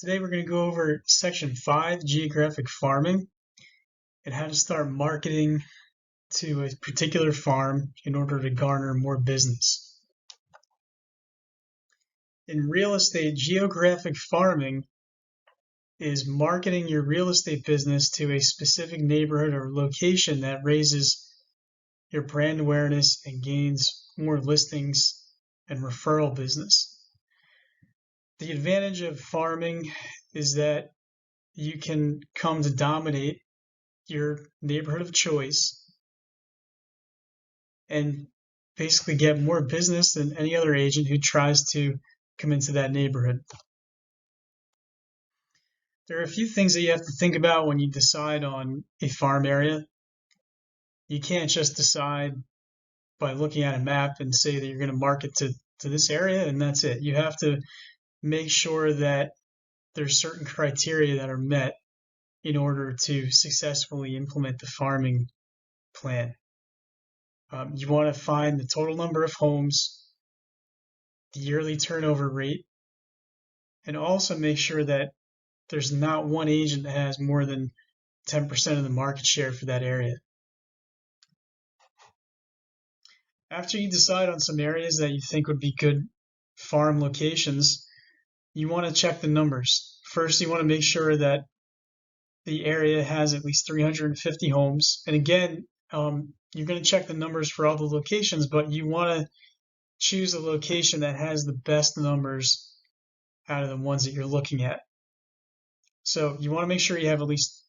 Today we're going to go over Section 5, Geographic Farming, and how to start marketing to a particular farm in order to garner more business. In real estate, geographic farming is marketing your real estate business to a specific neighborhood or location that raises your brand awareness and gains more listings and referral business. The advantage of farming is that you can come to dominate your neighborhood of choice and basically get more business than any other agent who tries to come into that neighborhood. There are a few things that you have to think about when you decide on a farm area. You can't just decide by looking at a map and say that you're going to market to this area and that's it. You have to make sure that there's certain criteria that are met in order to successfully implement the farming plan. You want to find the total number of homes, the yearly turnover rate, and also make sure that there's not one agent that has more than 10% of the market share for that area. After you decide on some areas that you think would be good farm locations, you want to check the numbers. First, you want to make sure that the area has at least 350 homes. And again, you're going to check the numbers for all the locations, but you want to choose a location that has the best numbers out of the ones that you're looking at. So you want to make sure you have at least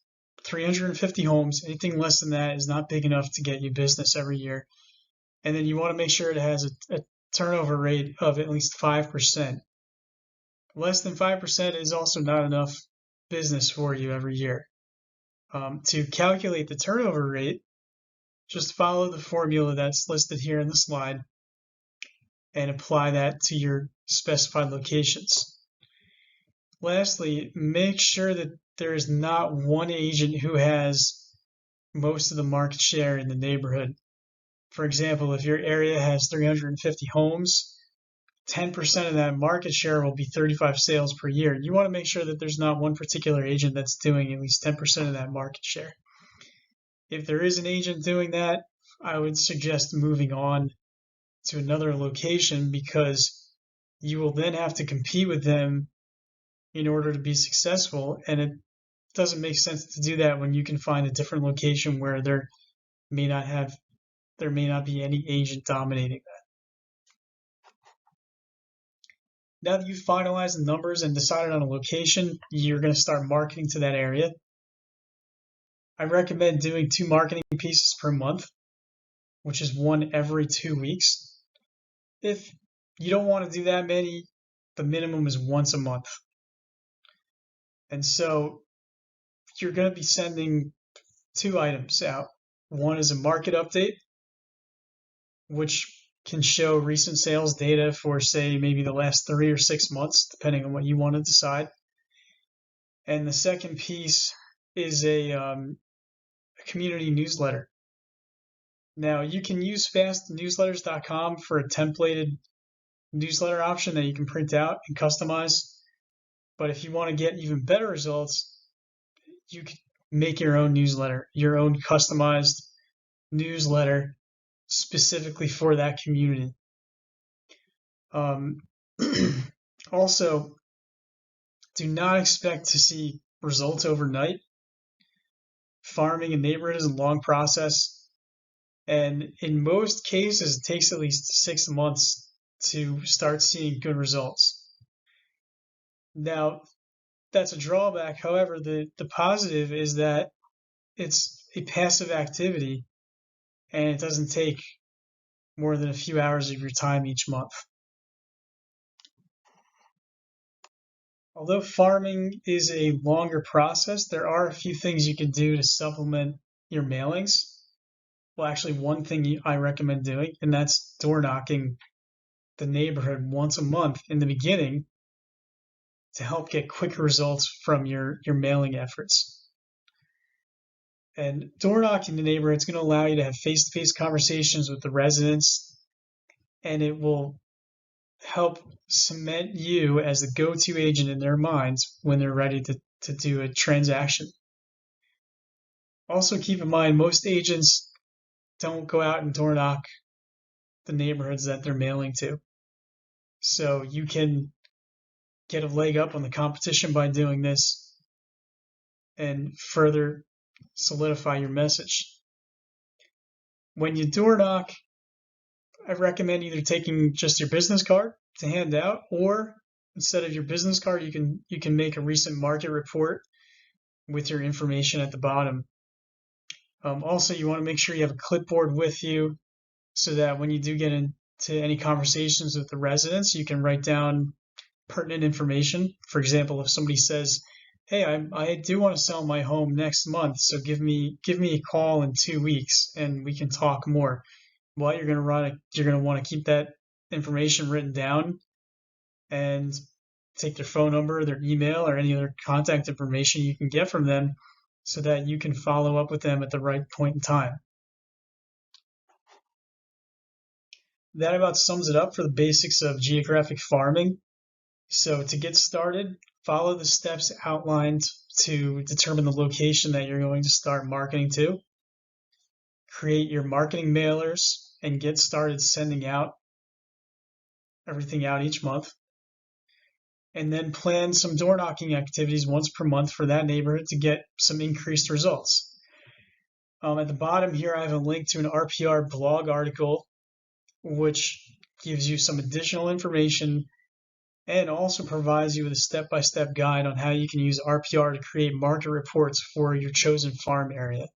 350 homes. Anything less than that is not big enough to get you business every year. And then you want to make sure it has a turnover rate of at least 5%. Less than 5% is also not enough business for you every year. To calculate the turnover rate, just follow the formula that's listed here in the slide and apply that to your specified locations. Lastly, make sure that there is not one agent who has most of the market share in the neighborhood. For example, if your area has 350 homes, 10% of that market share will be 35 sales per year. You want to make sure that there's not one particular agent that's doing at least 10% of that market share. If there is an agent doing that, I would suggest moving on to another location because you will then have to compete with them in order to be successful, and it doesn't make sense to do that when you can find a different location where there may not be any agent dominating that. Now that you've finalized the numbers and decided on a location, you're going to start marketing to that area. I recommend doing 2 marketing pieces per month, which is one every 2 weeks. If you don't want to do that many, the minimum is once a month. And so you're going to be sending 2 items out. One is a market update, which can show recent sales data for, say, maybe the last 3 or 6 months, depending on what you want to decide. And the second piece is a community newsletter. Now, you can use fastnewsletters.com for a templated newsletter option that you can print out and customize. But if you want to get even better results, you can make your own newsletter, your own customized newsletter specifically for that community. Also, do not expect to see results overnight. Farming a neighborhood is a long process, and in most cases, it takes at least 6 months to start seeing good results. Now, that's a drawback. However, the positive is that it's a passive activity, and it doesn't take more than a few hours of your time each month. Although farming is a longer process, there are a few things you can do to supplement your mailings. Well, actually, one thing I recommend doing, and that's door knocking the neighborhood once a month in the beginning to help get quick results from your mailing efforts. And door knocking the neighborhood is going to allow you to have face-to-face conversations with the residents, and it will help cement you as the go-to agent in their minds when they're ready to do a transaction. Also keep in mind, most agents don't go out and door knock the neighborhoods that they're mailing to. So you can get a leg up on the competition by doing this and further solidify your message. When you door knock, I recommend either taking just your business card to hand out, or instead of your business card, you can make a recent market report with your information at the bottom. Also, you want to make sure you have a clipboard with you so that when you do get into any conversations with the residents, you can write down pertinent information. For example, if somebody says, "Hey, I do want to sell my home next month, so give me a call in 2 weeks and we can talk more." Well, you're going to want to keep that information written down and take their phone number, their email, or any other contact information you can get from them so that you can follow up with them at the right point in time. That about sums it up for the basics of geographic farming. So to get started, follow the steps outlined to determine the location that you're going to start marketing to. Create your marketing mailers and get started sending everything out each month. And then plan some door knocking activities once per month for that neighborhood to get some increased results. At the bottom here, I have a link to an RPR blog article, which gives you some additional information and also provides you with a step-by-step guide on how you can use RPR to create market reports for your chosen farm area.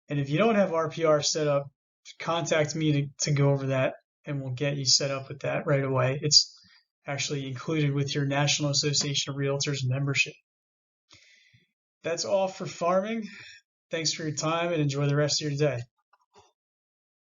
And if you don't have RPR set up, contact me to go over that, and we'll get you set up with that right away. It's actually included with your National Association of Realtors membership. That's all for farming. Thanks for your time and enjoy the rest of your day.